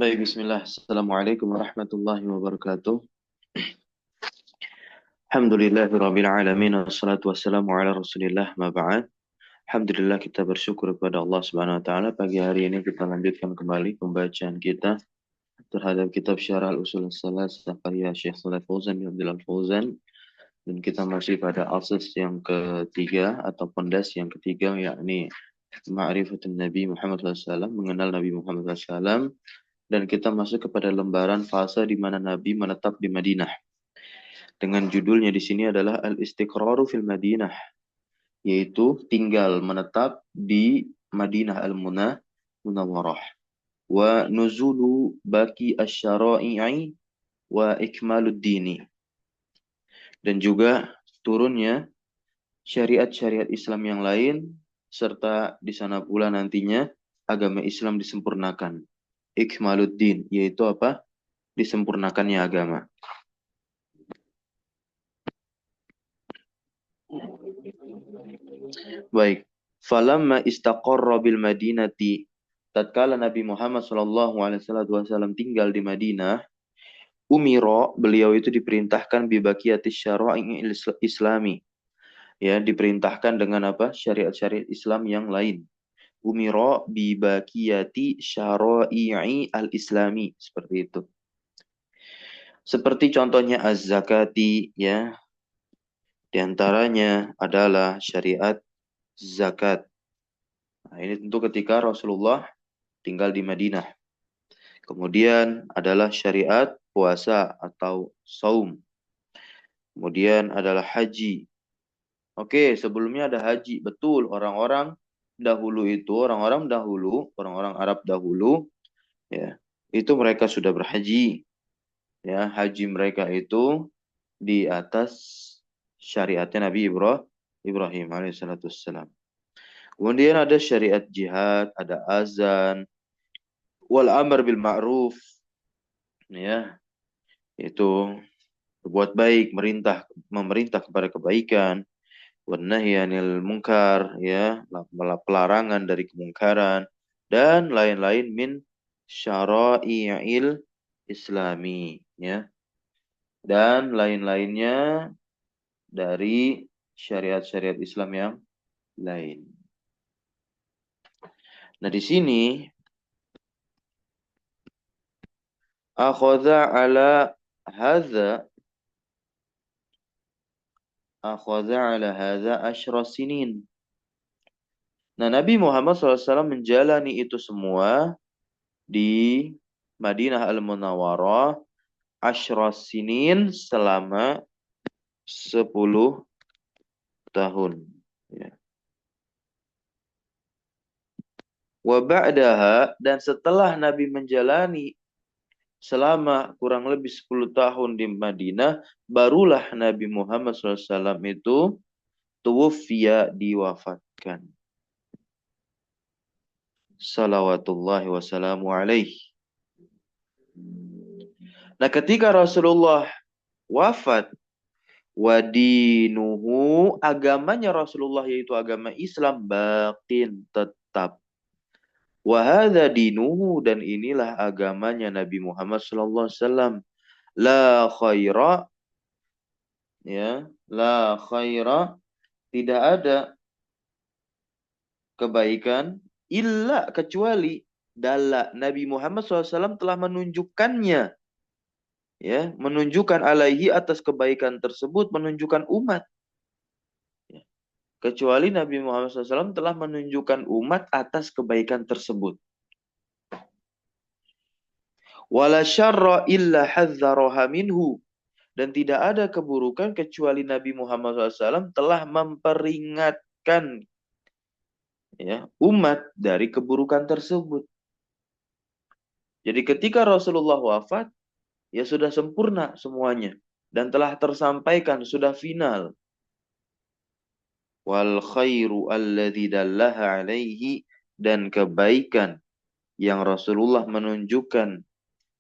Baik, bismillah. Assalamualaikum warahmatullahi wabarakatuh. Alhamdulillahirabbil alamin wassalatu wassalamu ala Rasulillah ma ba'd. Alhamdulillah kita bersyukur kepada Allah Subhanahu wa taala. Pagi hari ini kita lanjutkan kembali pembacaan kita terhadap kitab Syarah Al-Ushul Salasah karya Syekh Shalih Fauzan bin Abdul Fauzan, dan kita masih pada asas yang ketiga atau pondasi yang ketiga, yakni Ma'rifatun Nabi Muhammad SAW, mengenal Nabi Muhammad SAW. Dan kita masuk kepada lembaran fase di mana Nabi menetap di Madinah. Dengan judulnya di sini adalah Al-Istiqraru fil Madinah, yaitu tinggal menetap di Madinah Al-Munawwarah. Wa nuzulu baki asy-syara'i wa ikmalud dini. Dan juga turunnya syariat-syariat Islam yang lain, serta di sana pula nantinya agama Islam disempurnakan. Ikmaluddin, yaitu apa? Disempurnakannya agama. Baik. Falamma istaqarra bil Madinati, tatkala Nabi Muhammad SAW tinggal di Madinah, umiro, beliau itu diperintahkan bi baqiyatis syara'i islami. Ya, diperintahkan dengan apa? Syariat-syariat Islam yang lain. Umiro bi baqiyati syara'i al-islami, seperti itu. Seperti contohnya az-zakati, ya. Di antaranya adalah syariat zakat. Nah, ini tentu ketika Rasulullah tinggal di Madinah. Kemudian adalah syariat puasa atau saum. Kemudian adalah haji. Oke, sebelumnya ada haji. Betul, orang-orang orang-orang Arab dahulu, ya, itu mereka sudah berhaji. Ya, haji mereka itu di atas syariatnya Nabi Ibrahim alaihissalam. Kemudian ada syariat jihad, ada azan, wal amr bil ma'ruf, ya, itu berbuat baik, memerintah kepada kebaikan, wan nahyi anil munkar, ya, pelarangan dari kemungkaran, dan lain-lain min syara'i'il islami, ya, dan lain-lainnya dari syariat-syariat Islam yang lain. Nah, di sini akhadha ala hadza asyra sinin. Nah, Nabi Muhammad SAW menjalani itu semua di Madinah Al-Munawwarah asyra sinin, selama 10 tahun. Ya. Wa ba'daha, dan setelah Nabi menjalani selama kurang lebih 10 tahun di Madinah, barulah Nabi Muhammad SAW itu tuwfiya, diwafatkan. Salawatullahi wassalamu alaihi. Nah, ketika Rasulullah wafat, wadinuhu, agamanya Rasulullah yaitu agama Islam, baqin, tetap. Wahada dinuhu, dan inilah agamanya Nabi Muhammad sallallahu alaihi wasallam. La khaira, ya, la khaira, tidak ada kebaikan illa, kecuali dalla, Nabi Muhammad SAW telah menunjukkannya, ya, menunjukkan alaihi, atas kebaikan tersebut, menunjukkan umat, ya. Kecuali Nabi Muhammad SAW telah menunjukkan umat atas kebaikan tersebut. Wala syarra illa hadzaraha minhu, dan tidak ada keburukan kecuali Nabi Muhammad SAW telah memperingatkan, ya, umat dari keburukan tersebut. Jadi ketika Rasulullah wafat, ya sudah sempurna semuanya dan telah tersampaikan, sudah final. Wal khairu alladzi dallaha alaihi, dan kebaikan yang Rasulullah menunjukkan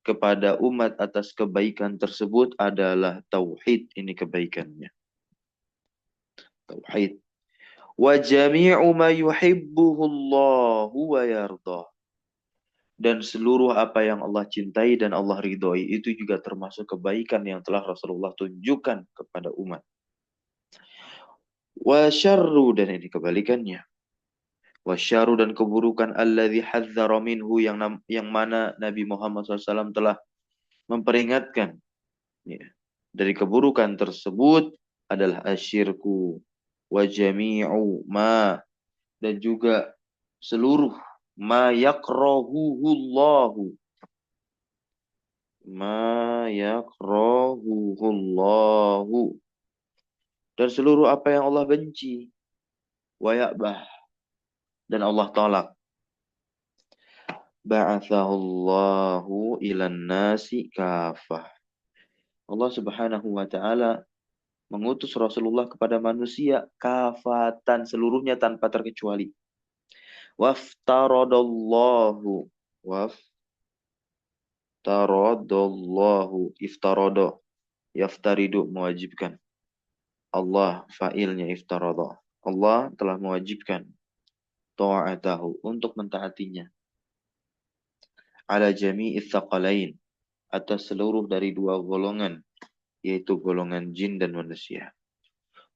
kepada umat atas kebaikan tersebut adalah tauhid. Ini kebaikannya, tauhid. Wa jami'u ma yuhibbuhu Allahu wa yardah, dan seluruh apa yang Allah cintai dan Allah ridhoi itu juga termasuk kebaikan yang telah Rasulullah tunjukkan kepada umat. Wa syarru, dan ini kebalikannya. Wa syarru, dan keburukan alladzi hadzara minhu, yang mana Nabi Muhammad SAW telah memperingatkan, ya, dari keburukan tersebut adalah asyirku wa jami'u ma, dan juga seluruh ma yakrahuhullahu, ma yakrahuhullahu, dan seluruh apa yang Allah benci, wa ya'bah, dan Allah tolak. Ba'athahullahu ilan nasi kafah. Allah Subhanahu wa taala mengutus Rasulullah kepada manusia kafatan, seluruhnya tanpa terkecuali. Waftaradallahu, waftaradallahu, iftarada, yaftaridu, mewajibkan. Allah fa'ilnya iftarada. Allah telah mewajibkan ta'atahu, untuk mentaatinya. Ala jami'i tsaqalain, atas seluruh dari dua golongan, yaitu golongan jin dan manusia.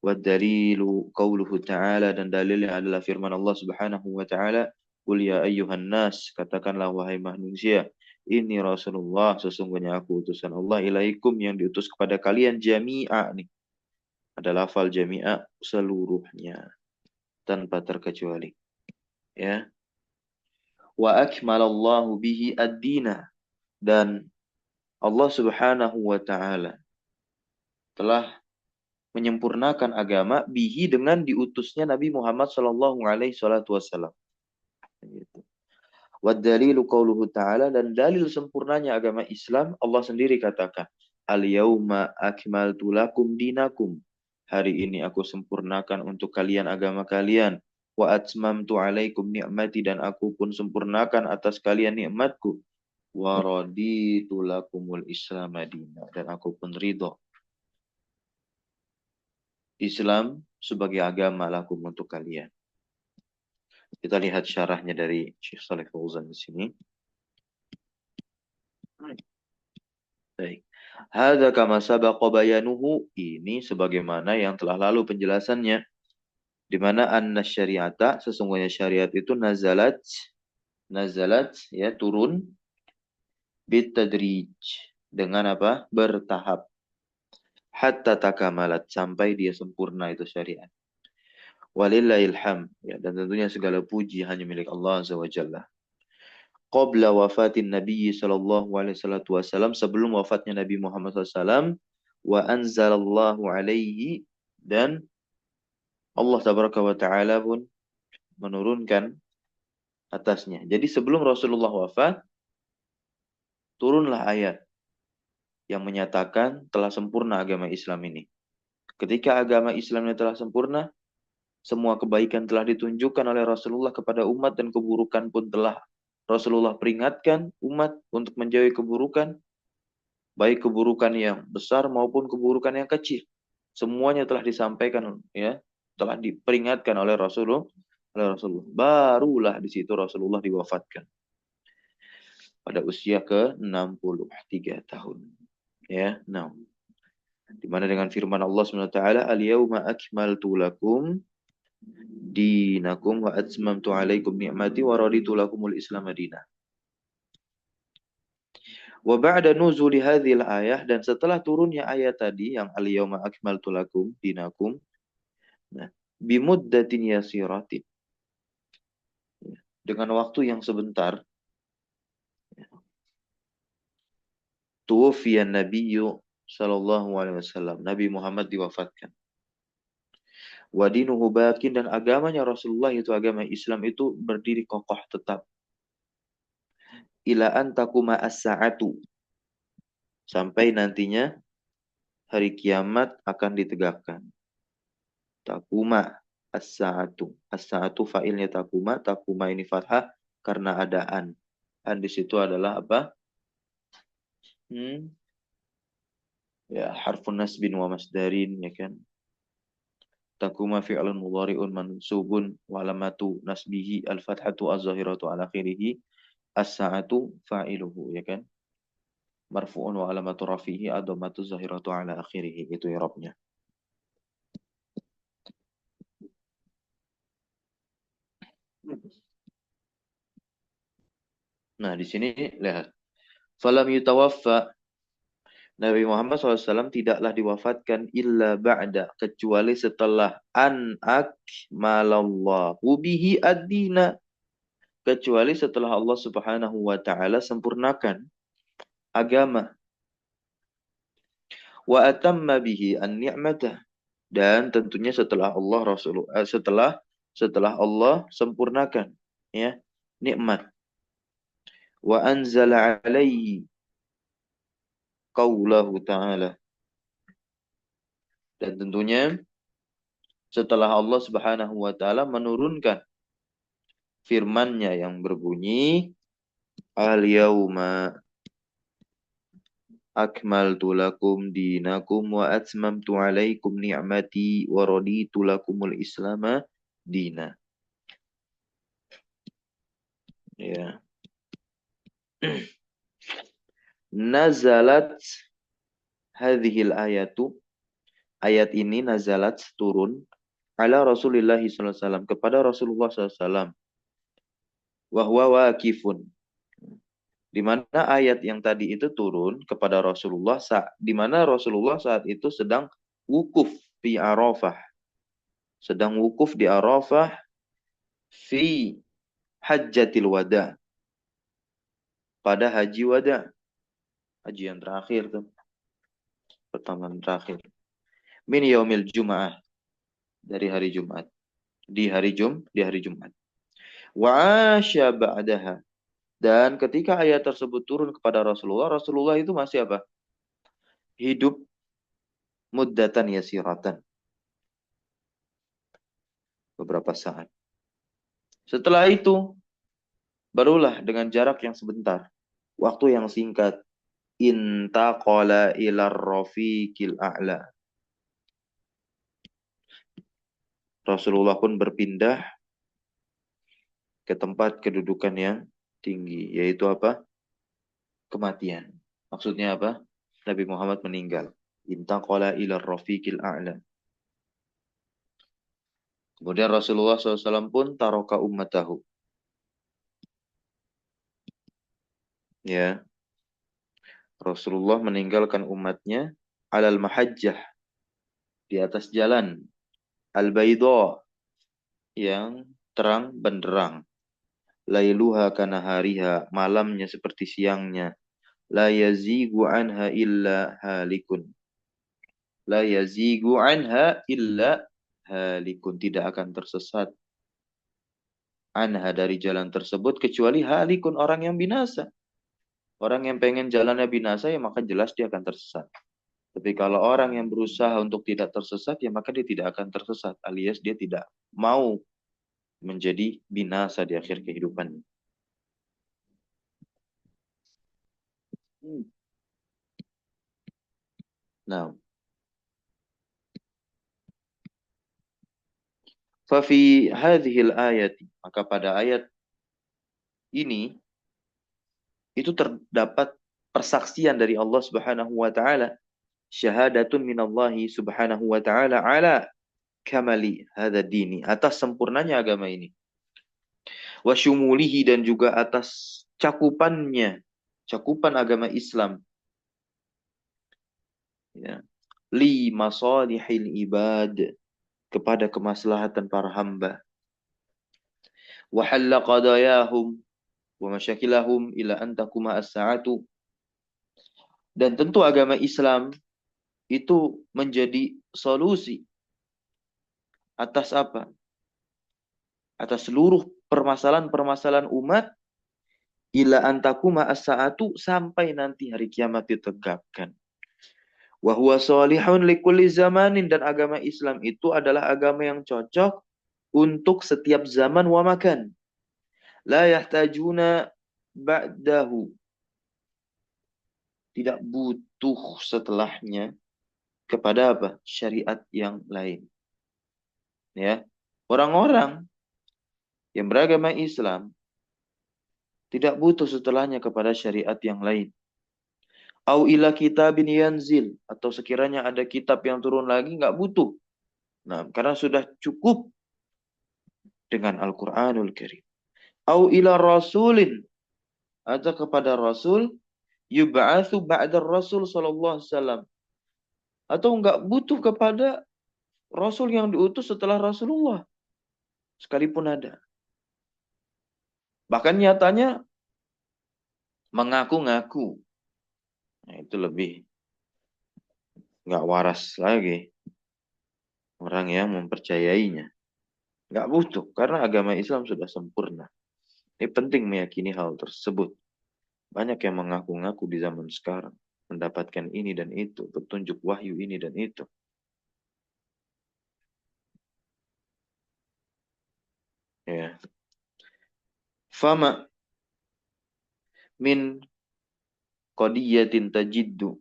Wadalilu qauluhu ta'ala, dan dalilnya adalah firman Allah Subhanahu wa ta'ala, qul ya ayyuhan nas, katakanlah wahai manusia, ini Rasulullah, sesungguhnya aku utusan Allah, ilaikum, yang diutus kepada kalian, jami'a, nih ada lafal jami'a, seluruhnya tanpa terkecuali, ya. Wa akmalallahu bihi ad-dina, dan Allah Subhanahu wa ta'ala telah menyempurnakan agama bihi, dengan diutusnya Nabi Muhammad sallallahu alaihi wasallam. Gitu. Wadalilu qauluhu ta'ala, dan dalil sempurnanya agama Islam, Allah sendiri katakan, al-yauma akmaltu lakum dinakum, hari ini aku sempurnakan untuk kalian agama kalian, wa atmamtu alaikum ni'mati, dan aku pun sempurnakan atas kalian nikmatku, wa raditu lakumul Islam madina, dan aku pun ridho Islam sebagai agama lakum, untuk kalian. Kita lihat syarahnya dari Syekh Shalih Fauzan di sini. Baik. Hadza kama sabaqa bayanuhu, ini sebagaimana yang telah lalu penjelasannya, di mana anna syariata, sesungguhnya syariat itu nazalat ya, turun, bitadrij, dengan apa? Bertahap. Hatta takamalat, sampai dia sempurna itu syariat. Walillahil hamd, ya, dan tentunya segala puji hanya milik Allah Azza wa Jalla. Qabla wafatin Nabi sallallahu alaihi wasallam, sebelum wafatnya Nabi Muhammad SAW, wa anzalallahu alaihi, dan Allah tabaraka wa taala pun menurunkan atasnya. Jadi sebelum Rasulullah wafat, turunlah ayat yang menyatakan telah sempurna agama Islam ini. Ketika agama Islamnya telah sempurna, semua kebaikan telah ditunjukkan oleh Rasulullah kepada umat, dan keburukan pun telah Rasulullah peringatkan umat untuk menjauhi keburukan, baik keburukan yang besar maupun keburukan yang kecil. Semuanya telah disampaikan, ya, telah diperingatkan oleh Rasulullah. Barulah di situ Rasulullah diwafatkan pada usia ke-63 tahun. Ya, nah. Di mana dengan firman Allah SWT, al-yawma akmaltu lakum dinakum wa atmamtu alaikum ni'mati wa raditu lakumul Islam madinah. Wa ba'da nuzuli hadhil ayah, dan setelah turunnya ayat tadi yang al-yawma akmaltu lakum dinakum, nah, bimuddatin yasiratin, dengan waktu yang sebentar, tuwfiyan nabiyyu sallallahu alaihi wasallam, Nabi Muhammad diwafatkan. Wa dinuhu bakin, dan agamanya Rasulullah, itu agama Islam, itu berdiri kokoh tetap. Ila an taquma as-sa'atu, sampai nantinya hari kiamat akan ditegakkan. Takuma as-sa'atu. As-sa'atu fa'ilnya takuma. Takuma ini fathah karena ada an. An di situ adalah apa? Ya, harfun nasbin wa masdarin, ya kan? Takuma fi'lun mudhari'un mansubun wa alamatu nasbihi al-fathatu az-zahiratu ala akhirih As-sa'atu fa'iluhu, ya kan? Marfu'un wa alamatu rafihi ad-dhammatu zahiratu ala akhirih. Itu i'rabnya. Nah, di sini lihat. Falam yutawaffa, Nabi Muhammad SAW tidaklah diwafatkan illa ba'da, kecuali setelah an akmalallahu bihi ad-dina, kecuali setelah Allah Subhanahu wa taala sempurnakan agama, wa atamma bihi an-ni'matah, dan tentunya setelah setelah Allah sempurnakan, ya, nikmat, wa anzala alaihi qaulahu ta'ala, dan tentunya setelah Allah Subhanahu wa taala menurunkan firman-Nya yang berbunyi, al-yauma akmaltu lakum dinakum wa atmamtu alaikum ni'mati wa raditu lakumul islama dina. Ya. Nazalat hadhil ayatu, ayat ini nazalat turun ala Rasulullah SAW, kepada Rasulullah SAW, wa huwa waqifun, di mana ayat yang tadi itu turun kepada Rasulullah di mana Rasulullah saat itu sedang wukuf di Arafah, sedang wukuf di Arafah fi hajjatil wada, pada haji wada, haji yang terakhir tuh, pertemuan terakhir, min yaumil Jum'ah, dari hari Jumat, di hari Jumat. Wa asya ba'daha, dan ketika ayat tersebut turun kepada Rasulullah, Rasulullah itu masih apa? Hidup muddatan yasiratan, beberapa saat. Setelah itu barulah dengan jarak yang sebentar, waktu yang singkat, intaqala ilar rafiqil a'la, Rasulullah pun berpindah ke tempat kedudukan yang tinggi, yaitu apa? Kematian. Maksudnya apa? Nabi Muhammad meninggal. Intaqala ilar rafiqil a'la. Kemudian Rasulullah SAW pun taroka ummatahu. Ya, Rasulullah meninggalkan umatnya alal mahajjah, di atas jalan al-baidha, yang terang benderang. Lailuha kanahariha, malamnya seperti siangnya. La yazigu anha illa halikun. La yazigu anha illa halikun. Tidak akan tersesat anha, dari jalan tersebut, kecuali halikun, orang yang binasa. Orang yang pengen jalannya binasa, ya maka jelas dia akan tersesat. Tapi kalau orang yang berusaha untuk tidak tersesat, ya maka dia tidak akan tersesat. Alias dia tidak mau menjadi binasa di akhir kehidupannya. Nah, fafi hadhil ayat, maka pada ayat ini itu terdapat persaksian dari Allah Subhanahu wa taala, syahadatun minallahi Subhanahu wa taala ala kamali hadha dini, atas sempurnanya agama ini, wa syumulihi, dan juga atas cakupannya, cakupan agama Islam, ya, li masalihil ibad, kepada kemaslahatan para hamba, wa halla qadayahum wa masyakilahum ila an taquma as-sa'atu, dan tentu agama Islam itu menjadi solusi atas apa? Atas seluruh permasalahan-permasalahan umat, ila antakuma as-sa'atu, sampai nanti hari kiamat ditegakkan. Wa huwa salihun likulli zamanin, dan agama Islam itu adalah agama yang cocok untuk setiap zaman wa makan. La yahtajuna ba'dahu, tidak butuh setelahnya kepada apa? Syariat yang lain. Ya. Orang-orang yang beragama Islam Tidak butuh setelahnya kepada syariat yang lain. Au ila kitabin yanzil. Atau sekiranya ada kitab yang turun lagi, nggak butuh. Nah, karena sudah cukup dengan Al-Quranul Karim. Au ila rasulin. Atau kepada Rasul. Yub'athu ba'da Rasul sallallahu alaihi wasallam. Atau nggak butuh kepada Rasul yang diutus setelah Rasulullah. Sekalipun ada. Bahkan nyatanya mengaku-ngaku. Nah, itu lebih nggak waras lagi. Orang yang mempercayainya. Nggak butuh. Karena agama Islam sudah sempurna. Ini penting meyakini hal tersebut. Banyak yang mengaku-ngaku di zaman sekarang. Mendapatkan ini dan itu. Petunjuk wahyu ini dan itu. Ya. Fama min qadiyatin tajiddu.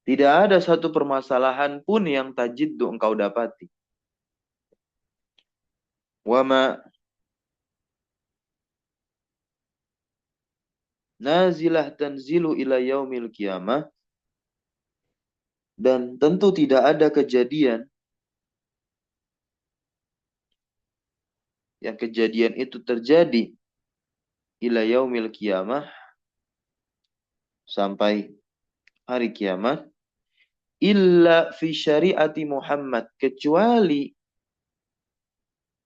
Tidak ada satu permasalahan pun yang tajiddu engkau dapati. Wama nazilah tanzilu ila yaumil qiyamah. Dan tentu tidak ada kejadian yang kejadian itu terjadi ila yaumil qiyamah sampai hari kiamat illa fi syariati Muhammad, kecuali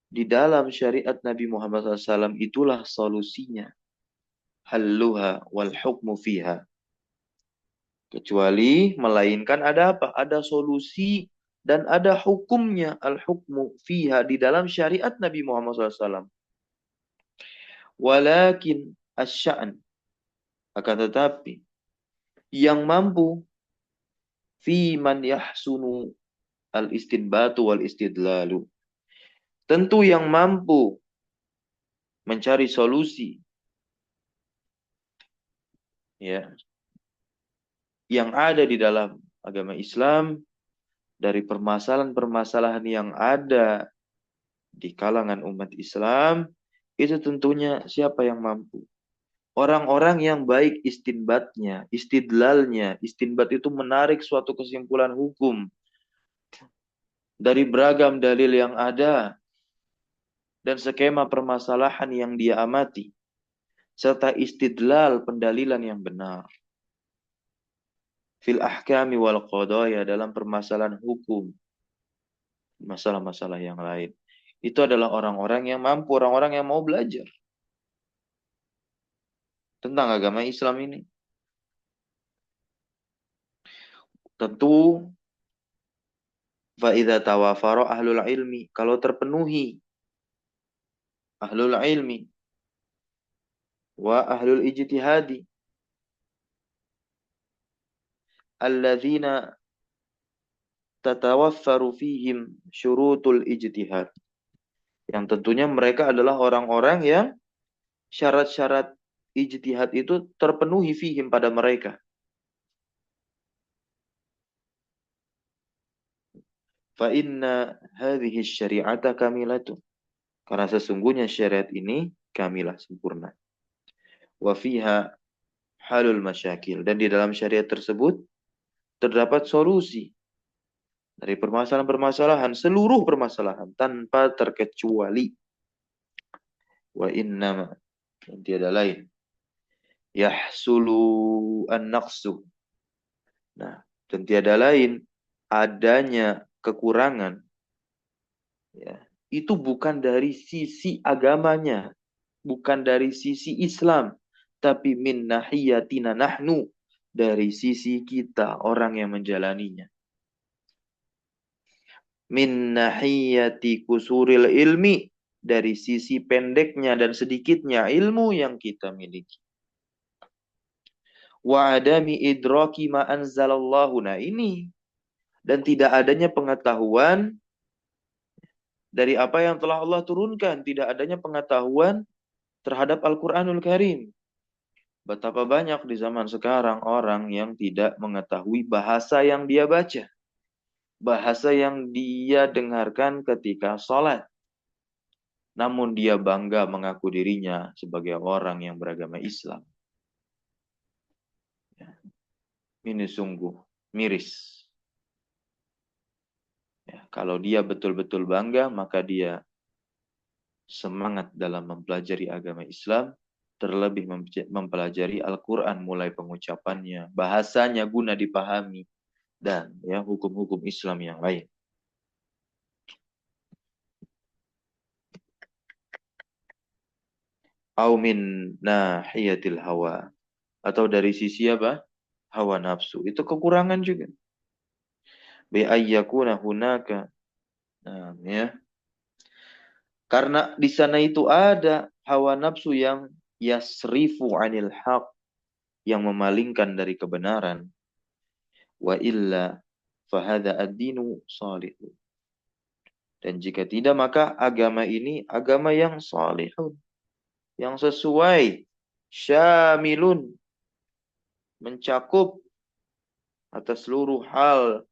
di dalam syariat Nabi Muhammad SAW itulah solusinya. Halluha wal hukmu fiha. Kecuali melainkan ada apa? Ada solusi dan ada hukumnya, al-hukmu fiha, di dalam syariat Nabi Muhammad SAW. Walakin asya'n, akan tetapi yang mampu fi man yahsunu al-istinbatu wal istidlalu, tentu yang mampu mencari solusi, ya, yang ada di dalam agama Islam dari permasalahan-permasalahan yang ada di kalangan umat Islam, itu tentunya siapa yang mampu? Orang-orang yang baik istinbatnya, istidlalnya. Istinbat itu menarik suatu kesimpulan hukum dari beragam dalil yang ada dan skema permasalahan yang dia amati, serta istidlal pendalilan yang benar. Fil ahkami wal qadaya, dalam permasalahan hukum, masalah-masalah yang lain. Itu adalah orang-orang yang mampu, orang-orang yang mau belajar tentang agama Islam ini. Tentu fa'idha tawafara ahlul ilmi, kalau terpenuhi ahlul ilmi wa ahlul ijtihadi alladzina tatawaffaru fihim syurutul ijtihad, yang tentunya mereka adalah orang-orang yang syarat-syarat ijtihad itu terpenuhi fihim pada mereka. Fa inna hadhihi syari'ata kamilatu, karena sesungguhnya syariat ini kamilah, sempurna. Wa fiha halul masyakil, dan di dalam syariat tersebut terdapat solusi dari permasalahan-permasalahan, seluruh permasalahan tanpa terkecuali. Wa innama, dan tiada lain, yahsulu an-naqsu. Nah, dan tiada lain adanya kekurangan, ya, itu bukan dari sisi agamanya, bukan dari sisi Islam, tapi min nahiyatina nahnu, dari sisi kita orang yang menjalaninya. Min nahiyati kusuril ilmi, dari sisi pendeknya dan sedikitnya ilmu yang kita miliki. Wa adami idraki ma anzalallahu, nah ini, dan tidak adanya pengetahuan dari apa yang telah Allah turunkan, tidak adanya pengetahuan terhadap Al-Quranul Karim. Betapa banyak di zaman sekarang orang yang tidak mengetahui bahasa yang dia baca, bahasa yang dia dengarkan ketika sholat. namun dia bangga mengaku dirinya sebagai orang yang beragama Islam. Ya, ini sungguh miris. Ya, kalau dia betul-betul bangga, maka dia semangat dalam mempelajari agama Islam, terlebih mempelajari Al-Quran mulai pengucapannya, bahasanya guna dipahami, dan ya hukum-hukum Islam yang lain. Au min nahiyatil hawa, atau dari sisi apa? Hawa nafsu. Itu kekurangan juga. Bi ayyakuna hunaka. Nah, ya. Karena di sana itu ada hawa nafsu yang yasrifu anil haq, yang memalingkan dari kebenaran. Wa illa fahada ad-dinu salih. Dan jika tidak, maka agama ini agama yang salihun, yang sesuai, syamilun, mencakup atas seluruh hal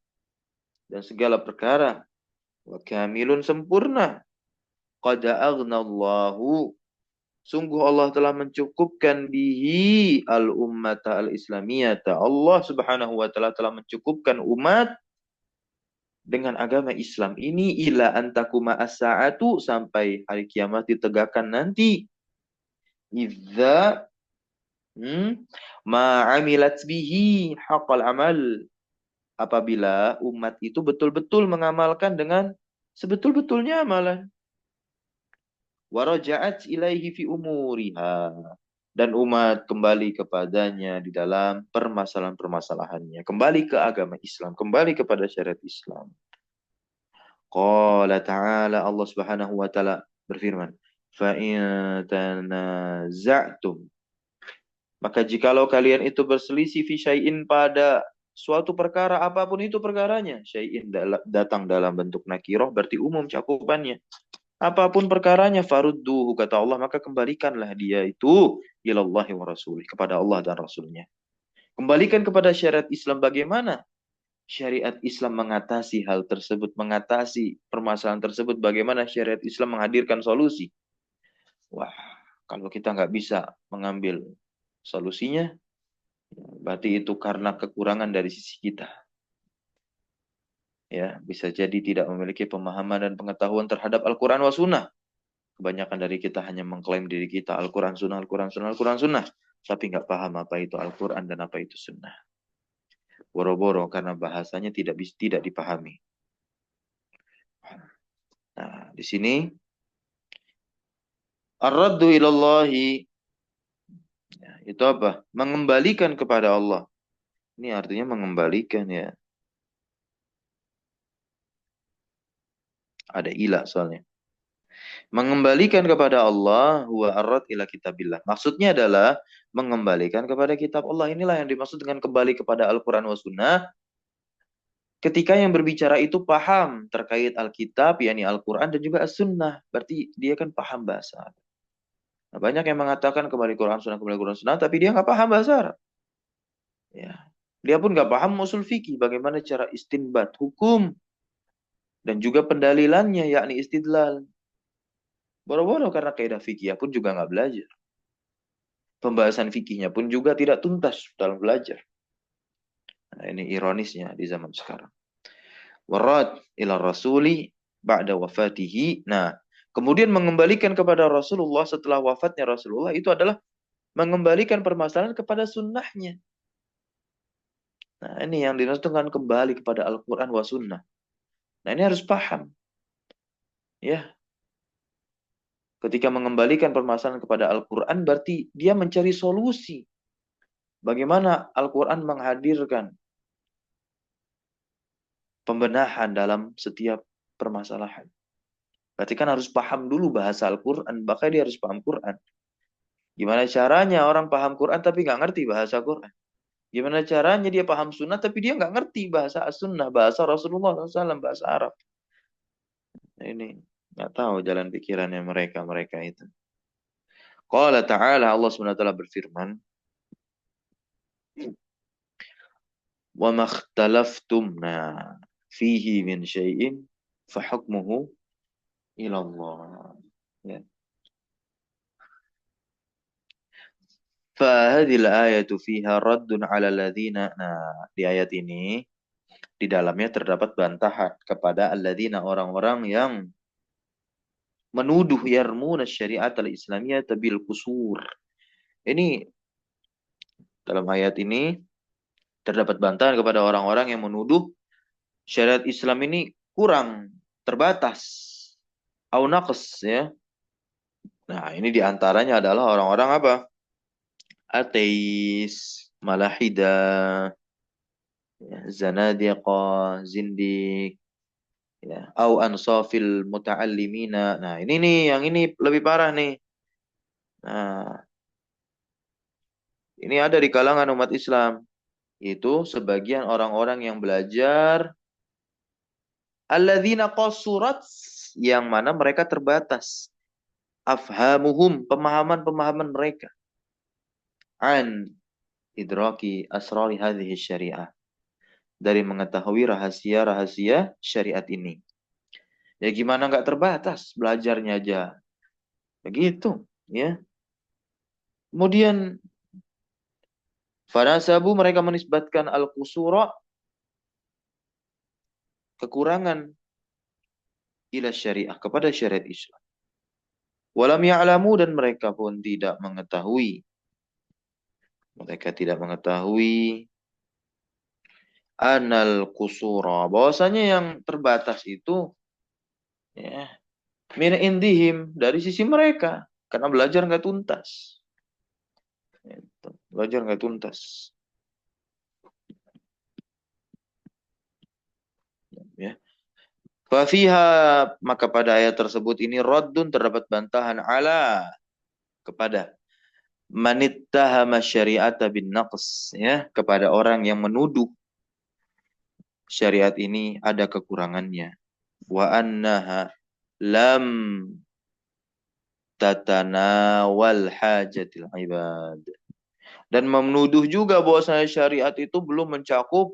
dan segala perkara. Wa kamilun, sempurna. Qad aghnallahu, sungguh Allah telah mencukupkan bihi al-ummata al-islamiyata. Allah subhanahu wa ta'ala telah mencukupkan umat dengan agama Islam ini ila antakuma as-sa'atu, sampai hari kiamat ditegakkan nanti. Idza ma'amilat bihi haqqal amal, apabila umat itu betul-betul mengamalkan dengan sebetul-betulnya amalan. Waraja'at ilaihi fi umuriha, dan umat kembali kepadanya di dalam permasalahan-permasalahannya, kembali ke agama Islam, kembali kepada syariat Islam. Qala ta'ala, Allah Subhanahu wa taala berfirman, fa in tanaza'tum, maka jikalau kalian itu berselisih fi syai'in, pada suatu perkara, apapun itu perkaranya, syai'in datang dalam bentuk nakirah berarti umum cakupannya. Apapun perkaranya, farudduhu, kata Allah, maka kembalikanlah dia itu ilallahi wa rasulih, kepada Allah dan Rasulnya. Kembalikan kepada syariat Islam. Bagaimana syariat Islam mengatasi hal tersebut, mengatasi permasalahan tersebut, bagaimana syariat Islam menghadirkan solusi. Wah, kalau kita nggak bisa mengambil solusinya, berarti itu karena kekurangan dari sisi kita. Ya, bisa jadi tidak memiliki pemahaman dan pengetahuan terhadap Al-Quran wa Sunnah. Kebanyakan dari kita hanya mengklaim diri kita Al-Quran Sunnah, Al-Quran Sunnah, Al-Quran Sunnah, tapi nggak paham apa itu Al-Quran dan apa itu Sunnah. Boro-boro karena bahasanya tidak dipahami. Nah, di sini ar-raddu ilallahi, ya, itu apa? Mengembalikan kepada Allah. Ini artinya mengembalikan, ya. Ada ilah soalnya. Mengembalikan kepada Allah, huwa arad ila kitabillah. Maksudnya adalah mengembalikan kepada kitab Allah. Inilah yang dimaksud dengan kembali kepada Al-Quran wa Sunnah. Ketika yang berbicara itu paham terkait Alkitab, yakni Al-Quran dan juga As-Sunnah. Berarti dia kan paham bahasa Arab. Nah, banyak yang mengatakan kembali Quran Sunnah, kembali Quran Sunnah, tapi dia nggak paham bahasa Arab. Ya. Dia pun nggak paham usul fikih, bagaimana cara istinbat hukum dan juga pendalilannya, yakni istidlal. Boro-boro karena kaidah fikih pun juga nggak belajar. Pembahasan fikihnya pun juga tidak tuntas dalam belajar. Nah, ini ironisnya di zaman sekarang. Warad ila rasuli ba'da wafatihi. Nah, kemudian mengembalikan kepada Rasulullah setelah wafatnya Rasulullah itu adalah mengembalikan permasalahan kepada sunnahnya. Nah, ini yang dimaksud dengan kembali kepada Al-Quran wa sunnah. Nah, ini harus paham. Ya, ketika mengembalikan permasalahan kepada Al-Quran, berarti dia mencari solusi. Bagaimana Al-Quran menghadirkan pembenahan dalam setiap permasalahan. Berarti kan harus paham dulu bahasa Al-Quran, bahkan dia harus paham Quran. Gimana caranya orang paham Quran tapi nggak ngerti bahasa Quran? Gimana caranya dia paham sunnah tapi dia nggak ngerti bahasa as-sunnah, bahasa Rasulullah SAW, bahasa Arab. Nah, ini nggak tahu jalan pikirannya mereka itu. Qala ta'ala, Allah SWT berfirman, wa makhtalaftum fihi min syai'in fahukmuhu ilallah. Ya. Fahadil ayatu fiha raddun ala ladhina. Nah, di ayat ini, di dalamnya terdapat bantahan kepada alladzina, orang-orang yang menuduh yarmuna syariat al-islamiyah bil kusur. Ini dalam ayat ini terdapat bantahan kepada orang-orang yang menuduh syariat Islam ini kurang, terbatas, au naqs ya. Nah, ini diantaranya adalah orang-orang apa? Ateis, malahida, ya, zanadiqa, zindik, ya, au ansafil muta'allimina. Nah, ini nih, yang ini lebih parah nih. Nah, ini ada di kalangan umat Islam. Itu sebagian orang-orang yang belajar alladzina qasurat, yang mana mereka terbatas afhamuhum, pemahaman-pemahaman mereka an idraki asrari hadhihi syariah, dari mengetahui rahasia-rahasia syariat ini. Ya gimana nggak terbatas belajarnya aja. Begitu, ya. Kemudian fanasabu, mereka menisbatkan al-qusura, kekurangan, ila syariah, kepada syariat Islam. Walam ya'lamu, dan mereka pun tidak mengetahui. Mereka tidak mengetahui anal kusura, bahwasanya yang terbatas itu ya min indihim, dari sisi mereka, karena belajar nggak tuntas. Gitu. Belajar nggak tuntas. Ya. Fafiha, maka pada ayat tersebut ini raddun, terdapat bantahan ala, kepada manittahama syariata bin naqs, ya, kepada orang yang menuduh syariat ini ada kekurangannya. Wa annaha lam tatanawal hajatil ibad. Dan menuduh juga bahwasanya syariat itu belum mencakup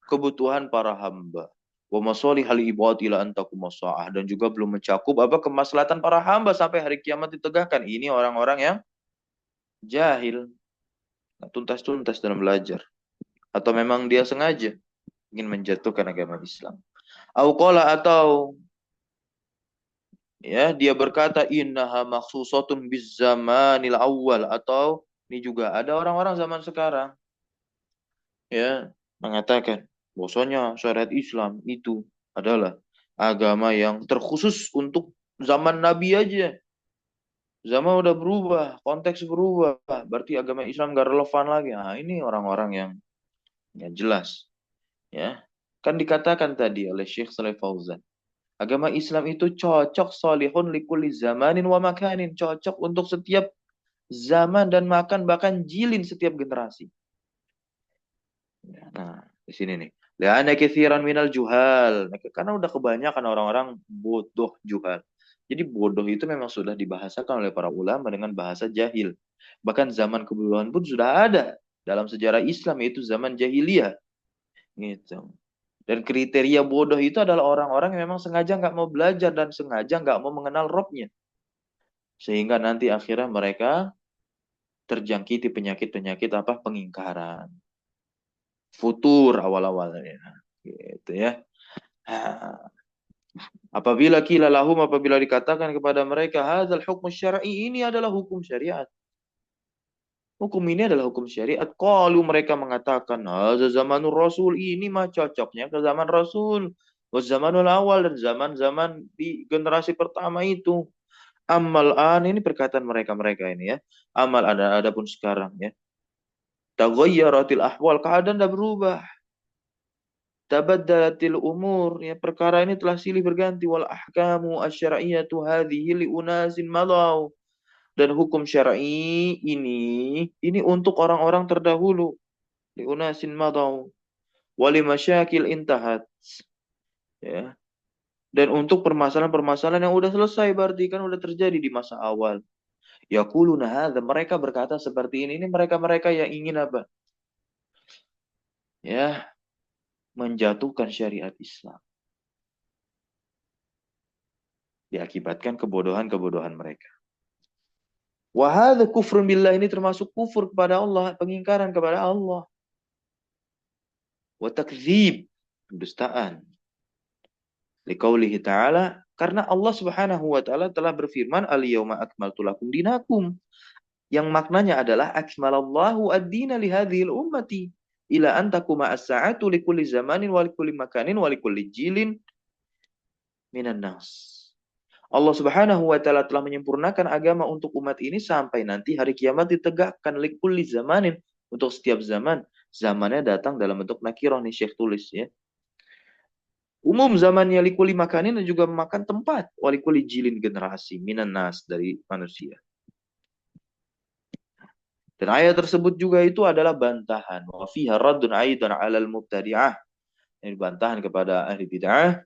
kebutuhan para hamba. Wa masalihal ibad ila antakum as-saah, dan juga belum mencakup apa kemaslahatan para hamba sampai hari kiamat ditegakkan. Ini orang-orang yang jahil, nggak tuntas-tuntas dalam belajar, atau memang dia sengaja ingin menjatuhkan agama Islam. Au qala, atau ya dia berkata innaha makhsusatun biz zamanil awal, atau ini juga ada orang-orang zaman sekarang ya mengatakan bahwasanya syariat Islam itu adalah agama yang terkhusus untuk zaman Nabi aja. Zaman udah berubah, konteks berubah, berarti agama Islam gak relevan lagi. Nah, ini orang-orang yang ya jelas, ya. Kan dikatakan tadi oleh Syekh Saleh Fauzan, agama Islam itu cocok solihun likulli zamanin wa makanin, cocok untuk setiap zaman dan makan, bahkan jilin setiap generasi. Nah, di sini nih. Li'anna katsiran minal juhal. Karena udah kebanyakan orang-orang bodoh, juhal. Jadi bodoh itu memang sudah dibahasakan oleh para ulama dengan bahasa jahil. Bahkan zaman kebodohan pun sudah ada dalam sejarah Islam, yaitu zaman jahiliyah. Gitu. Dan kriteria bodoh itu adalah orang-orang yang memang sengaja nggak mau belajar dan sengaja nggak mau mengenal Robnya. Sehingga nanti akhirnya mereka terjangkiti penyakit-penyakit apa? Pengingkaran. Futur awal-awalnya. Gitu ya. Nah, apabila dikatakan kepada mereka, hadzal hukm syar'i, ini adalah hukum syariat. Hukum ini adalah hukum syariat. Qalu, mereka mengatakan, hadza zamanur rasul, ini mah cocoknya ke zaman Rasul. Wa zamanul awal, dan zaman-zaman di generasi pertama itu. Amal an, ini perkataan mereka-mereka ini ya. Amal adapun sekarang ya. Taghayyaratil ahwal, keadaan dah berubah. Tabaddalatil umur, ya, perkara ini telah silih berganti. Wal ahkamu asyariyatu hadhihi li unasin madaw, dan hukum syar'i ini untuk orang-orang terdahulu, li unasin madaw wali masyakil intahat, ya, dan untuk permasalahan-permasalahan yang udah selesai, berarti kan udah terjadi di masa awal. Yaquluna hadza, mereka berkata seperti ini mereka-mereka yang ingin apa? Ya, menjatuhkan syariat Islam. diakibatkan kebodohan-kebodohan mereka. Wa hadza kufrun billah, ini termasuk kufur kepada Allah, pengingkaran kepada Allah. Wa takdzib, kedustaan. Liqaulihi ta'ala, karena Allah Subhanahu wa taala telah berfirman, al-yauma akmaltu lakum dinakum. Yang maknanya adalah akmalallahu ad-dina li hadhil ummati ila an takuma as-sa'atu likulli zamanin wa likulli makanin wa likulli jilin minan nas. Allah Subhanahu wa taala telah menyempurnakan agama untuk umat ini sampai nanti hari kiamat ditegakkan likulli zamanin, untuk setiap zaman. Zamannya datang dalam bentuk nakirah nih Syekh tulis ya. Umum zamannya likulli makanin, dan juga memakan tempat, walikuli jilin generasi minan nas, dari manusia. Dan ayat tersebut juga itu adalah bantahan. Wa fiha raddun aidan 'alal mubtadi'ah. Ini bantahan kepada ahli bid'ah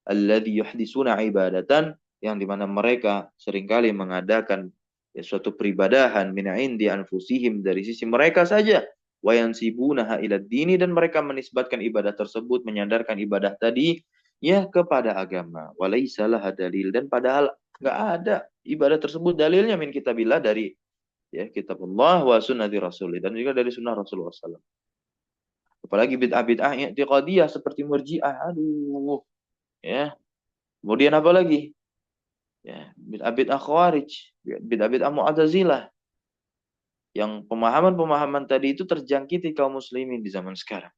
alladzi yuhdisuna ibadatan, yang dimana mereka seringkali mengadakan ya, suatu peribadahan min indi anfusihim, dari sisi mereka saja, wa yansibunaha ila dini, dan mereka menisbatkan ibadah tersebut, menyandarkan ibadah tadi ya kepada agama. Walaisa laha dalil, dan padahal enggak ada ibadah tersebut dalilnya min kitabillah, dari ya kitab Allah wa sunnati rasulih, dan juga dari sunnah Rasulullah SAW. Apalagi bid'ah-bid'ah i'tiqadiyah seperti murji'ah, aduh ya. Kemudian apa lagi? Ya, bid'ah-bid'ah khawarij, bid'ah-bid'ah mu'tazilah, yang pemahaman-pemahaman tadi itu terjangkiti kaum muslimin di zaman sekarang.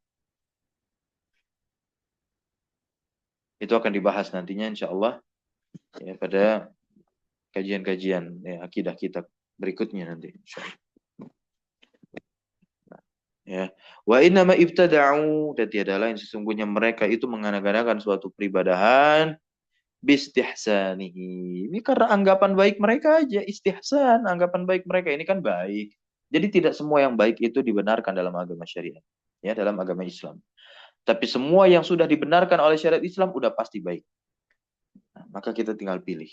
Itu akan dibahas nantinya insya Allah ya, pada kajian-kajian ya, akidah kita berikutnya nanti insya Allah. Ya, wa inna ma ibtada'u, dan tiada lain sesungguhnya mereka itu mengadakan suatu peribadahan bistihsanihi. Ini karena anggapan baik mereka aja, istihsan, anggapan baik mereka ini kan baik. Jadi tidak semua yang baik itu dibenarkan dalam agama syariat, ya, dalam agama Islam. Tapi semua yang sudah dibenarkan oleh syariat Islam udah pasti baik. Nah, maka kita tinggal pilih.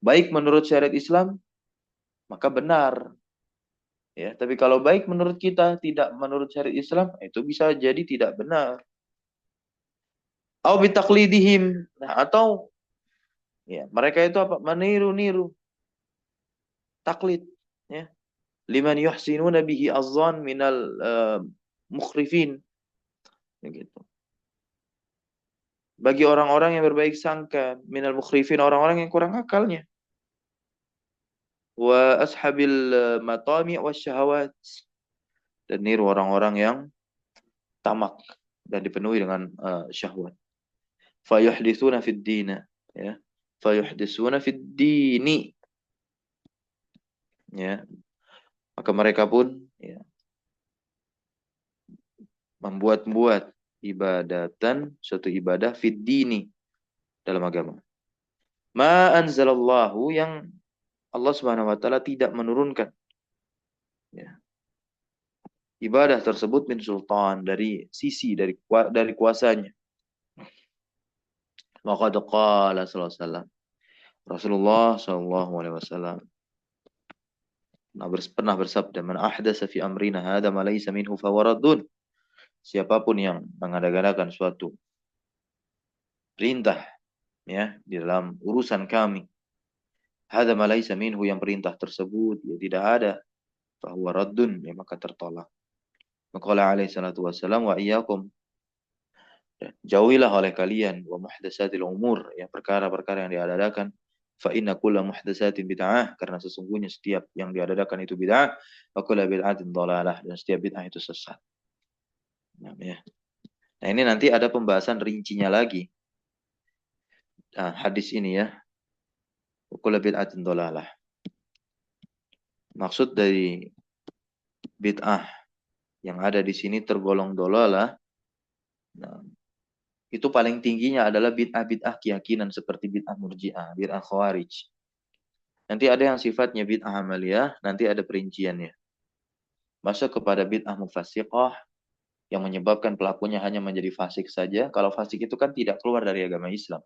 Baik menurut syariat Islam, maka benar. Ya, tapi kalau baik menurut kita, tidak menurut syariat Islam, itu bisa jadi tidak benar. Au bitaklidihim. Nah, atau ya, mereka itu apa? Meniru-niru, taklid, ya. Liman yuhsinuna bihi azzan minal mukhrifin. Begitu. Bagi orang-orang yang berbaik sangka, minal mukhrifin, orang-orang yang kurang akalnya. Wa ashabil matami wasyahawat, dan niru orang-orang yang tamak dan dipenuhi dengan syahwat. Fayuhditsuna fid dina, ya. Fayuhditsuna fid dini, ya. Maka mereka pun ya, membuat-buat ibadatan, suatu ibadah fid dini, dalam agama. Ma anzalallahu, yang Allah Subhanahu wa taala tidak menurunkan ya, ibadah tersebut min sultan, dari sisi, dari kuasanya. Maka qala sallallahu alaihi wasallam, Rasulullah sallallahu alaihi wasallam pernah bersabda, man ahdatsa fi amrina hadza ma laysa minhu fa waradun. Siapapun yang mengadakan suatu perintah ya di dalam urusan kami, hadza ma laysa minhu, yang perintah tersebut ya tidak ada, fa huwa raddun, ya maka tertolak. Maqala alaihi salatu wassalam, wa iyyakum, jauhilah oleh kalian, wa muhdatsatil umur, ya perkara-perkara yang diadakan, fa inna kulla muhdatsatin bid'ah, karena sesungguhnya setiap yang diadakan itu bid'ah, wa kulla bid'atin dhalalah, dan setiap bid'ah itu sesat. Nah, ya. Nah, ini nanti ada pembahasan rincinya lagi. Nah, hadis ini ya, wa kulla bid'atin dhalalah. Maksud dari bid'ah yang ada di sini tergolong dhalalah. Nah, itu paling tingginya adalah bid'ah-bid'ah keyakinan seperti bid'ah murji'ah, bid'ah khawarij. Nanti ada yang sifatnya bid'ah amaliyah, nanti ada perinciannya. Masuk kepada bid'ah mufassiqah, yang menyebabkan pelakunya hanya menjadi fasik saja. Kalau fasik itu kan tidak keluar dari agama Islam.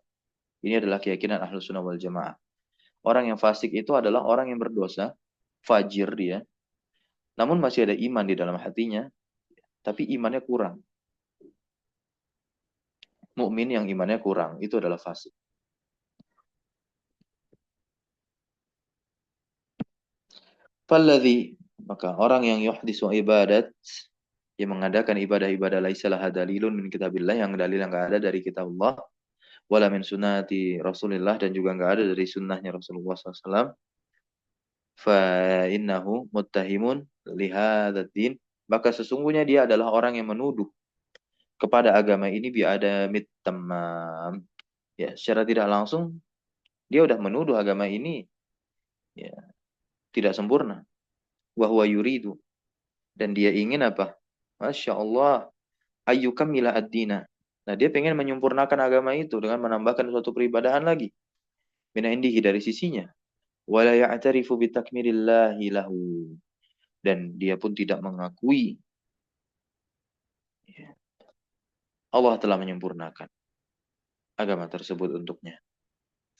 Ini adalah keyakinan Ahlus Sunnah wal Jamaah. Orang yang fasik itu adalah orang yang berdosa, fajir dia, namun masih ada iman di dalam hatinya, tapi imannya kurang. Mukmin yang imannya kurang, itu adalah fasik. Falladhi, maka orang yang yuhdisu ibadat, yang mengadakan ibadah-ibadah laisalah dalilun min kitabillah, yang dalil yang enggak ada dari kitab Allah, wala min sunnati Rasulillah, dan juga enggak ada dari sunnahnya Rasulullah SAW, fa innahu muttahimun lihadzal din, maka sesungguhnya dia adalah orang yang menuduh kepada agama ini biadamit tamam. Ya, secara tidak langsung dia udah menuduh agama ini ya tidak sempurna. Wa huwa yuridu, dan dia ingin apa? Masya Allah, ayyukammila ad-dina. Nah, dia pengen menyempurnakan agama itu dengan menambahkan suatu peribadahan lagi. Mina indihi, dari sisinya. Wala ya'tarifu bitakmirillahi lahu. Dan dia pun tidak mengakui ya, Allah telah menyempurnakan agama tersebut untuknya.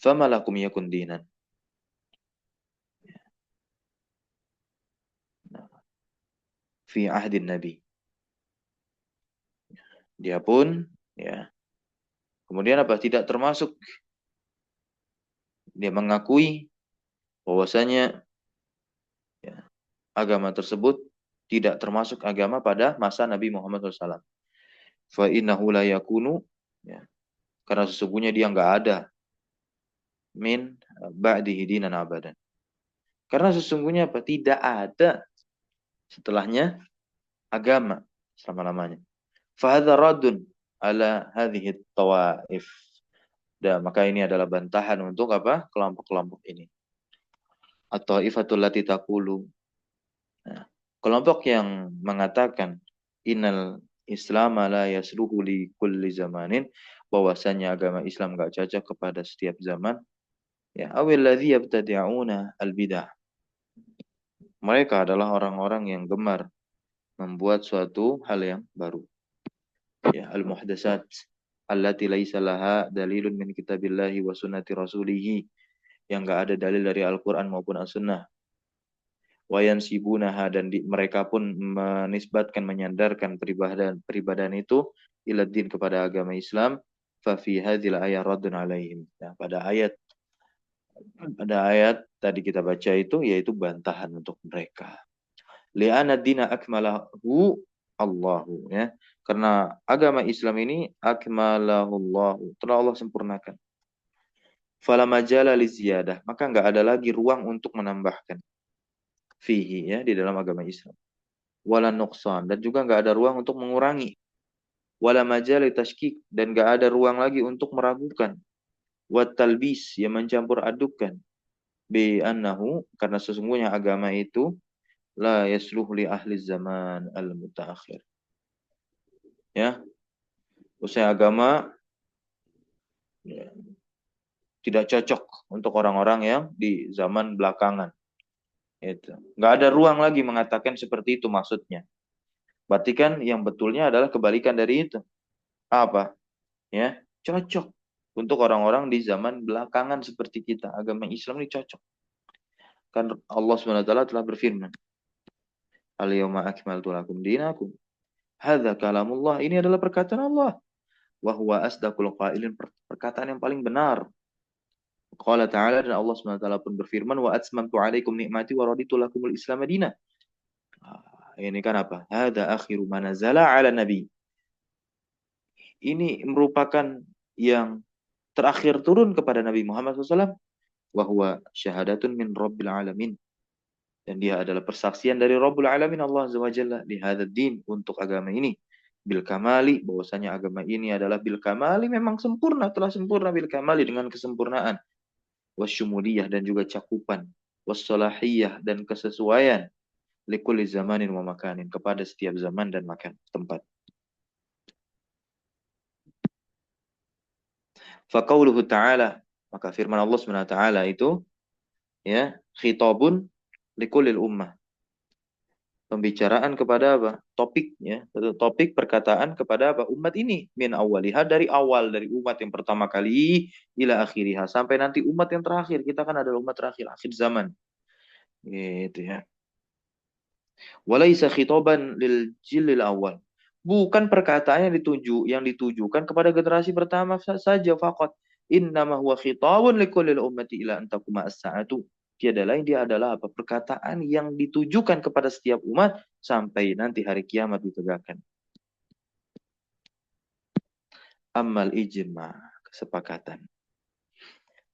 Fama lakum yakun dinan. Nah, fi ahdin Nabi. Dia pun ya kemudian apa? Tidak termasuk, dia mengakui bahwasanya ya, agama tersebut tidak termasuk agama pada masa Nabi Muhammad SAW. Fa innahu la yakunu, ya, karena sesungguhnya dia nggak ada min ba'dihi dinan abadan. Karena sesungguhnya apa? Tidak ada setelahnya agama selama-lamanya. Fa hadza raddun ala hadhihi tawaif. Dan maka ini adalah bantahan untuk apa? Kelompok-kelompok ini. At-taifatul lati taqulu. Nah, kelompok yang mengatakan innal Islam la yasluhu li kulli zamanin, bahwasanya agama Islam enggak cocok kepada setiap zaman. Ya, awil ladzi yabtadi'una al-bidah. Mereka adalah orang-orang yang gemar membuat suatu hal yang baru. Ya, al-muhdatsat allati laisa laha dalilun min kitabillahi wa sunnati rasulih, yang enggak ada dalil dari Al-Qur'an maupun As-Sunnah. Wayan sibunaha, dan mereka pun menisbatkan, menyandarkan peribadahan itu iladdin, kepada agama Islam. Fa fi hadzal ayat raddun alaihim. Nah, pada ayat tadi kita baca itu yaitu bantahan untuk mereka. Li'anna dina akmalahu Allahu, ya. Karena agama Islam ini akmalahu Allahu, telah Allah sempurnakan. Fala majala liziyadah, maka enggak ada lagi ruang untuk menambahkan fihi, ya, di dalam agama Islam. Wala nuqsan, dan juga enggak ada ruang untuk mengurangi. Wala majali tashkik, dan enggak ada ruang lagi untuk meragukan. Wat talbis, yang mencampur adukan. Bi annahu, karena sesungguhnya agama itu la yasluh li ahli zaman al-mutaakhir. Ya, usai agama ya, tidak cocok untuk orang-orang yang di zaman belakangan. Itu. Nggak ada ruang lagi mengatakan seperti itu maksudnya. Berarti kan yang betulnya adalah kebalikan dari itu. Apa? Ya, cocok untuk orang-orang di zaman belakangan seperti kita. Agama Islam ini cocok. Kan Allah SWT telah berfirman, Al-yawma akmaltu lakum dinakum. Hadza kalamullah. Ini adalah perkataan Allah. Wa huwa asdaqul qailin, perkataan yang paling benar. Qala ta'ala, dan Allah SWT pun berfirman, wa atmamtu 'alaikum ni'mati wa raditu lakumul Islam madina. Ini kan apa? Hadza akhiru ma nazala 'ala nabi. Ini merupakan yang terakhir turun kepada Nabi Muhammad SAW. Wa huwa syahadatun min rabbil alamin. Dan dia adalah persaksian dari Rabbul Alamin, Allah Azza wa Jalla, di hadzal din, untuk agama ini. Bil kamali, bahwasanya agama ini adalah bil kamali, memang sempurna, telah sempurna bil kamali, dengan kesempurnaan. Wasyumuliyah, dan juga cakupan. Wassalahiyah, dan kesesuaian. Likulli zamanin wa makanin, kepada setiap zaman dan makan tempat. Faqauluhu ta'ala, maka firman Allah SWT itu ya khitabun likulil ummah, pembicaraan kepada apa? Topik, ya, topik perkataan kepada apa? Umat ini, min awaliha, dari awal, dari umat yang pertama kali ila akhiriha, sampai nanti umat yang terakhir. Kita kan adalah umat terakhir, akhir zaman. Gitu ya. Walaisa khitaban lil jilil awal. Bukan perkataan yang ditujukan kepada generasi pertama saja faqat. Innama huwa khitabun likulil ummati ila an taquma as-sa'atu. Tiada lain dia adalah apa? Perkataan yang ditujukan kepada setiap umat sampai nanti hari kiamat ditegakkan. Amal ijma, kesepakatan.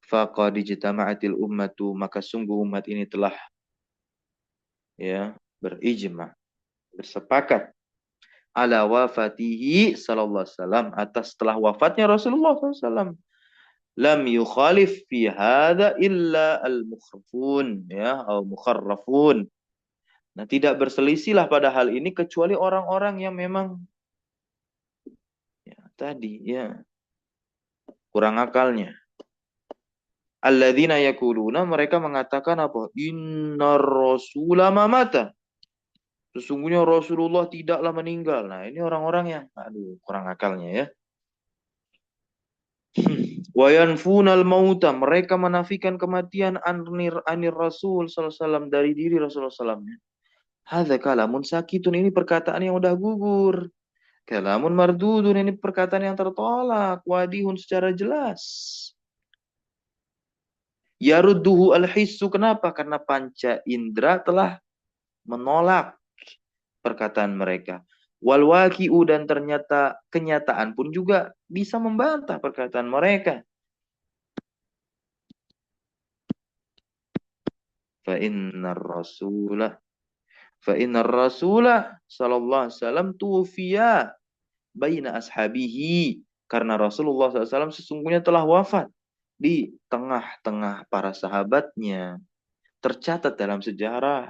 Faqad ijtama'atil ummatu, maka sungguh umat ini telah ya berijma, bersepakat ala wafatihi sallallahu alaihi wasallam, atas setelah wafatnya Rasulullah SAW. Lam yukhalif fi hadza illa al-mukhrafun ya atau mukharrafun. Nah, tidak berselisihlah pada hal ini kecuali orang-orang yang memang ya, tadi ya kurang akalnya. Alladzina yaquluna, mereka mengatakan apa? Innar rasula mamata. Sesungguhnya Rasulullah tidaklah meninggal. Nah, ini orang-orang yang aduh kurang akalnya ya. Wa yanfunal mauta, mereka menafikan kematian anir Rasul sallallahu alaihi wasallam, dari diri Rasulullah sallallahu alaihi wasallam. Hadza kalamun sakitun, ini perkataan yang udah gugur. Kalamun mardudun, ini perkataan yang tertolak. Wadihun, secara jelas. Yarudduhu al-hissu, kenapa? Karena panca indera telah menolak perkataan mereka. Wal waqi'u, dan ternyata kenyataan pun juga bisa membantah perkataan mereka. Fa innar rasulah sallallahu alaihi wasallam tufiya baina ashabihi, karena Rasulullah SAW sesungguhnya telah wafat di tengah-tengah para sahabatnya, tercatat dalam sejarah.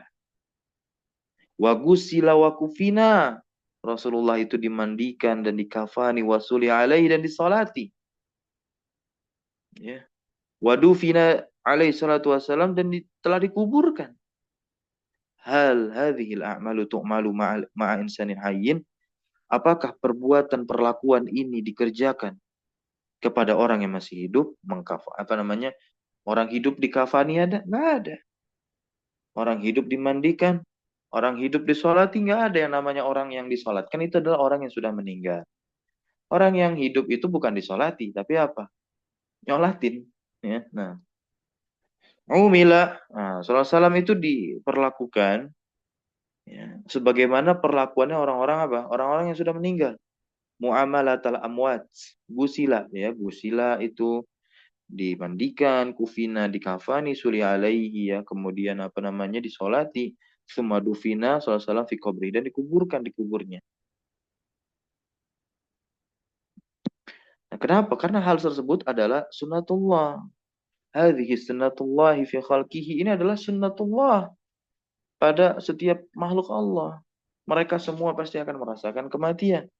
Wa gusila wa kufina, Rasulullah itu dimandikan dan dikafani, wasuli alaihi, dan disolati ya. Wadufina alaihi salatu wassalam, dan telah dikuburkan. Hal hadhil a'malu tu'malu ma'a insanin hayyin, apakah perbuatan perlakuan ini dikerjakan kepada orang yang masih hidup? Orang hidup dikafani ada? Nggak ada. Orang hidup dimandikan, orang hidup disolati, nggak ada yang namanya orang yang disolatkan itu adalah orang yang sudah meninggal. Orang yang hidup itu bukan disolati, tapi apa? Nyolatin. Ya. Nah, umila, sallallahu alaihi wasallam itu diperlakukan ya, sebagaimana perlakuannya orang-orang apa? Orang-orang yang sudah meninggal. Muamalatal amwat, gusila ya, gusila itu dimandikan, kufina dikafani, suli alaihi ya, kemudian apa namanya disolati, summa dufina sallallahu alaihi wasallam fi qabri, dan dikuburkan di kuburnya. Nah, kenapa? Karena hal tersebut adalah sunnatullah. Hadhihi sunnatullahi fi khalqihi, ini adalah sunnatullah pada setiap makhluk Allah. Mereka semua pasti akan merasakan kematian.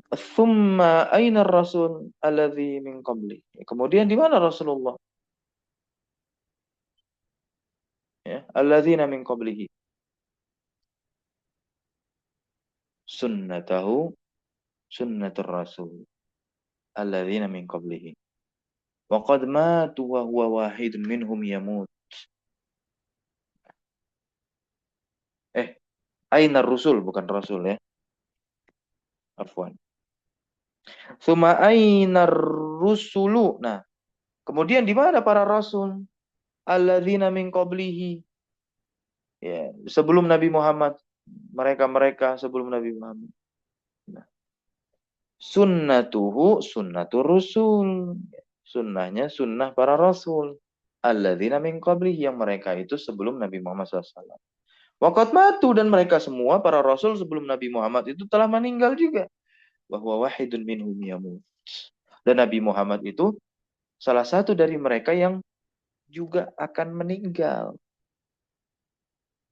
Thumma aina rasul alladhi min qabli. Kemudian di mana Rasulullah? Ya, alladzina min qablihi. Sunnatahu sunnatur rasul alladzina min qablihi. Wa qad matu wa huwa wahidun minhum yamut. Aina rusul, bukan rasul ya. Afwan. Thumma aina rusulu. Nah, kemudian di mana para rasul? Alladzina min qablihi. Ya, sebelum Nabi Muhammad, mereka-mereka sebelum Nabi Muhammad. Nah, sunnatuhu sunnatur rusul. Sunnahnya sunnah para rasul. Alladzina min qablihi, yang mereka itu sebelum Nabi Muhammad SAW. Waqad matu, dan mereka semua para rasul sebelum Nabi Muhammad itu telah meninggal juga. Bahwa wahidun minhum yamut. Dan Nabi Muhammad itu salah satu dari mereka yang juga akan meninggal.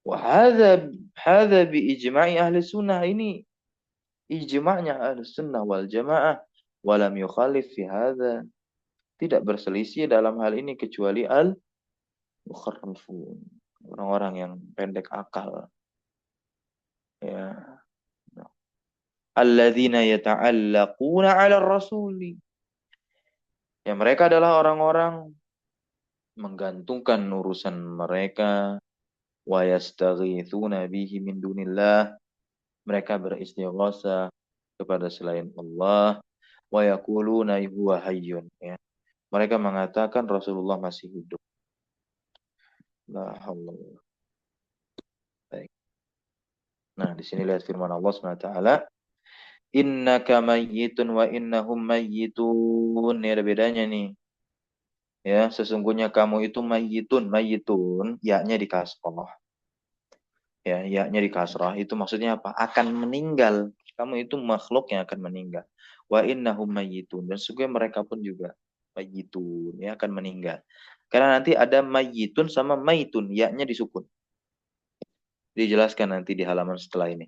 Hadza bi ijma'i ahli sunnah, ini ijma'nya ahli sunnah wal jamaah, walam yukhalif fi hadza, tidak berselisih dalam hal ini kecuali al-mukharrafun, orang-orang yang pendek akal ya. Alladzina yata'allaquna 'ala rasuli, ya mereka adalah orang-orang menggantungkan urusan mereka, wa yastaghithuna bihi min dunillah, mereka beristighatsah kepada selain Allah, wa yaquluna huwa hayyun ya, Mereka mengatakan Rasulullah masih hidup. La haula wala quwwata. Nah, di sini lihat firman Allah Subhanahu wa taala, innaka mayyitun wa innahum mayyitun. Ini ada bedanya nih. Ya, sesungguhnya kamu itu mayyitun, mayyitun, yaknya di kasroh. Ya, yaknya di kasrah itu maksudnya apa? Akan meninggal. Kamu itu makhluk yang akan meninggal. Wa innahum mayyitun, dan sesungguhnya mereka pun juga mayyitun, ya akan meninggal. Karena nanti ada mayyitun sama maitun, yaknya disukun. Dijelaskan nanti di halaman setelah ini.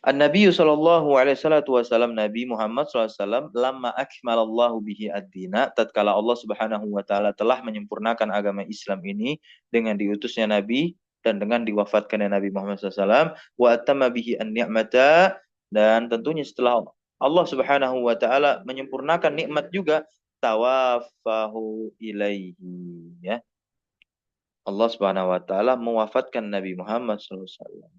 An-Nabi sallallahu alaihi wasallam, Nabi Muhammad sallallahu alaihi wasallam, lamma akmalallahu bihi ad-dina, tatkala Allah Subhanahu wa taala telah menyempurnakan agama Islam ini dengan diutusnya Nabi dan dengan diwafatkannya Nabi Muhammad sallallahu alaihi wasallam, wa atamma bihi an-ni'mata, dan tentunya setelah Allah Subhanahu wa taala menyempurnakan nikmat juga, tawaffahu ilaihi, ya. Allah Subhanahu wa taala mewafatkan Nabi Muhammad sallallahu alaihi wasallam.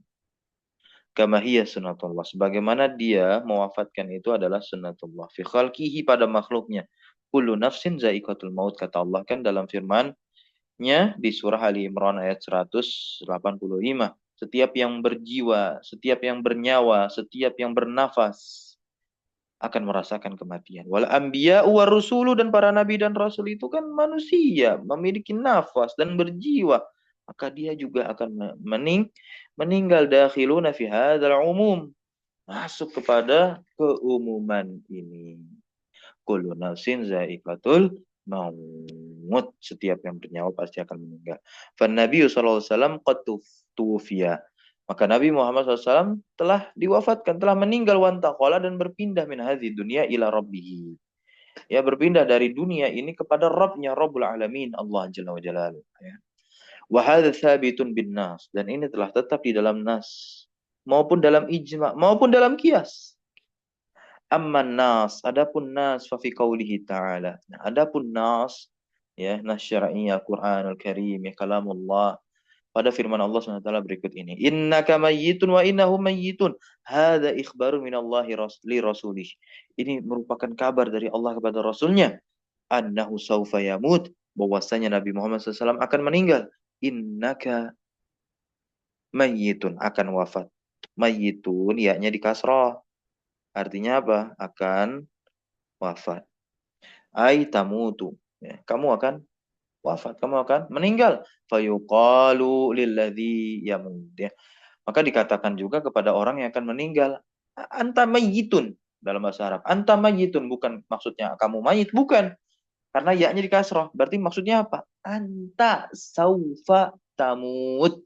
Kama hiya sunnatullah. Sebagaimana dia mewafatkan itu adalah sunnatullah. Fi khalqihi, pada makhluknya. Kullu nafsin za'iqatul maut. Kata Allah kan dalam firman-Nya di surah Ali Imran ayat 185. Setiap yang berjiwa, setiap yang bernyawa, setiap yang bernafas akan merasakan kematian. Wal anbiya wa rusulu, dan para nabi dan rasul itu kan manusia, memiliki nafas dan berjiwa. Maka dia juga akan meninggal. Dakhiluna fi hadzal umum, masuk kepada keumuman ini. Kullu nafsin za'iqatul maut. Setiap yang bernyawa pasti akan meninggal. Fan Nabi sallallahu alaihi wasallam qad tuwfiya. Maka Nabi Muhammad SAW telah diwafatkan, telah meninggal, wantaqala, dan berpindah min hadhihi dunya ila rabbih. Ya, berpindah dari dunia ini kepada Rabbnya, Rabbul Alamin, Allah Jalla wa Jalaluh. Ya. Wa hadza tsabitun bin nas, dan ini telah tetap di dalam nas, maupun dalam ijma, maupun dalam qiyas. Amman nas, adapun nas, fa fi qaulihi ta'ala. Nah, adapun nas, ya, nas syar'iyyah Al-Qur'anul Karim, ya kalamullah, pada firman Allah SWT berikut ini. Innaka mayyitun wa innahum mayyitun. Hadza ikhbaru minallahi li rasulih. Ini merupakan kabar dari Allah kepada Rasulnya. Annahu sawfa yamut. Bahwasanya Nabi Muhammad SAW akan meninggal. Innaka mayyitun, akan wafat. Mayyitun, yaknya di kasrah. Artinya apa? Akan wafat. Ai tamutu. Ya, kamu akan wafat, kamu akan meninggal. Fayuqalu lilladzi yamut. Ya. Maka dikatakan juga kepada orang yang akan meninggal, anta mayyitun, dalam bahasa Arab. Anta mayyitun, bukan maksudnya kamu mayit, bukan. Karena yaknya di kasroh. Berarti maksudnya apa? Anta saufa tamut.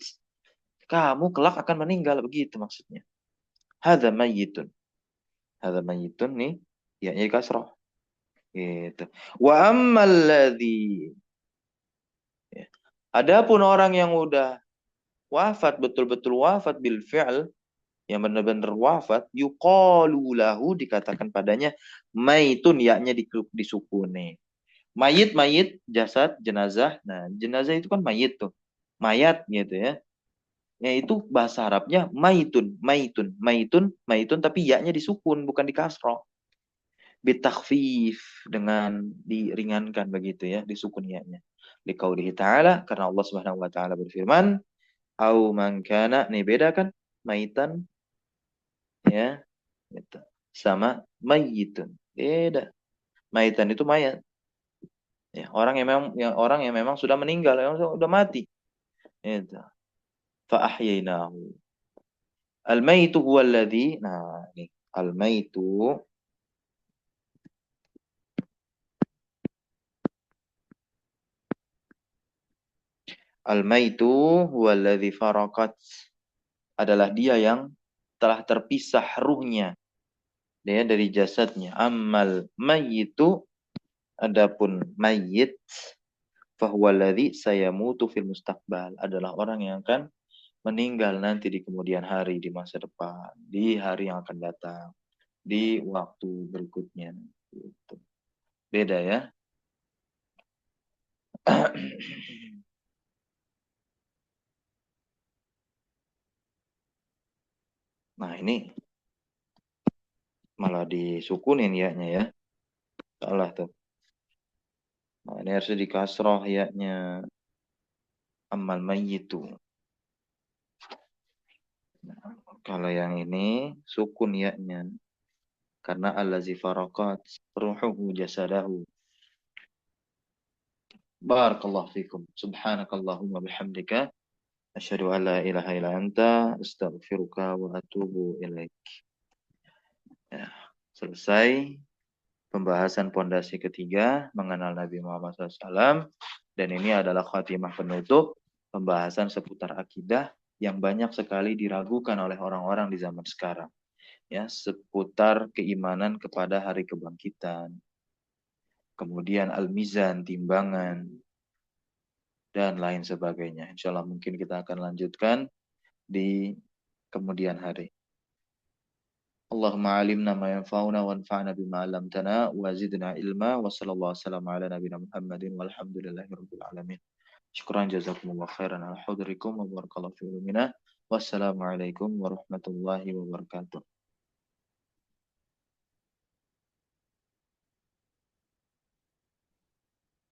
Kamu kelak akan meninggal, begitu maksudnya. Hadza mayyitun. Hadza mayyitun nih, yaknya di kasroh. Gitu. Wa ammal ladzi, ya. Adapun orang yang udah wafat, betul-betul wafat bil fi'l, yang benar-benar wafat, yuqalu lahu, dikatakan padanya maitun, yaknya disukuni. Mayit, mayit, jasad, jenazah. Nah, jenazah itu kan mayit tuh. Mayat gitu ya. Ya itu bahasa Arabnya maitun, maitun, maitun, maitun, tapi yaknya disukun, bukan di kasroh. Bitakhfif, dengan diringankan begitu ya, disukun yaknya. Liqaulihi ta'ala, karena Allah Subhanahu wa taala berfirman, au man kana, nih beda kan? Maitan, ya, gitu. Sama mayitun. Beda. Maitan itu mayat. Ya, orang yang memang sudah meninggal, yang sudah mati. Itu. Fa ahyainahu. Al-maitu huwa alladhi, nah ini al-maitu, al-maitu huwa alladhi farakat, adalah dia yang telah terpisah ruhnya, dia dari jasadnya. Ammal mayyitu, adapun mayyit, fahuwa alladhi sayamutu fil mustaqbal, adalah orang yang akan meninggal nanti di kemudian hari, di masa depan, di hari yang akan datang, di waktu berikutnya. Gitu. Beda ya. Nah ini malah disukunin ya, ya. Salah tuh. Nah, ini harus di kasroh ya-nya. Amal mayyitu. Nah, kalau yang ini sukun ya-nya. Karena allazi faraqat ruhuhu jasadahu. Barakallahu fikum. Subhanakallahumma bihamdika. Asyhadu an la ilaha illa anta. Astaghfiruka wa atubu ilaik. Ya, selesai pembahasan pondasi ketiga mengenal Nabi Muhammad SAW. Dan ini adalah khatimah penutup pembahasan seputar akidah yang banyak sekali diragukan oleh orang-orang di zaman sekarang. Ya, seputar keimanan kepada hari kebangkitan. Kemudian al-mizan, timbangan, dan lain sebagainya. Insya Allah mungkin kita akan lanjutkan di kemudian hari. Allahumma alimna ma yanfa'una wanfa'na bima 'allamtana wa zidna ilma wa sallallahu wasallam ala nabiyina Muhammadin walhamdulillahi rabbil alamin. Syukran jazakumullah khairan ala hudurikum wa barakallahu fi ulumina. Wassalamualaikum warahmatullahi wabarakatuh.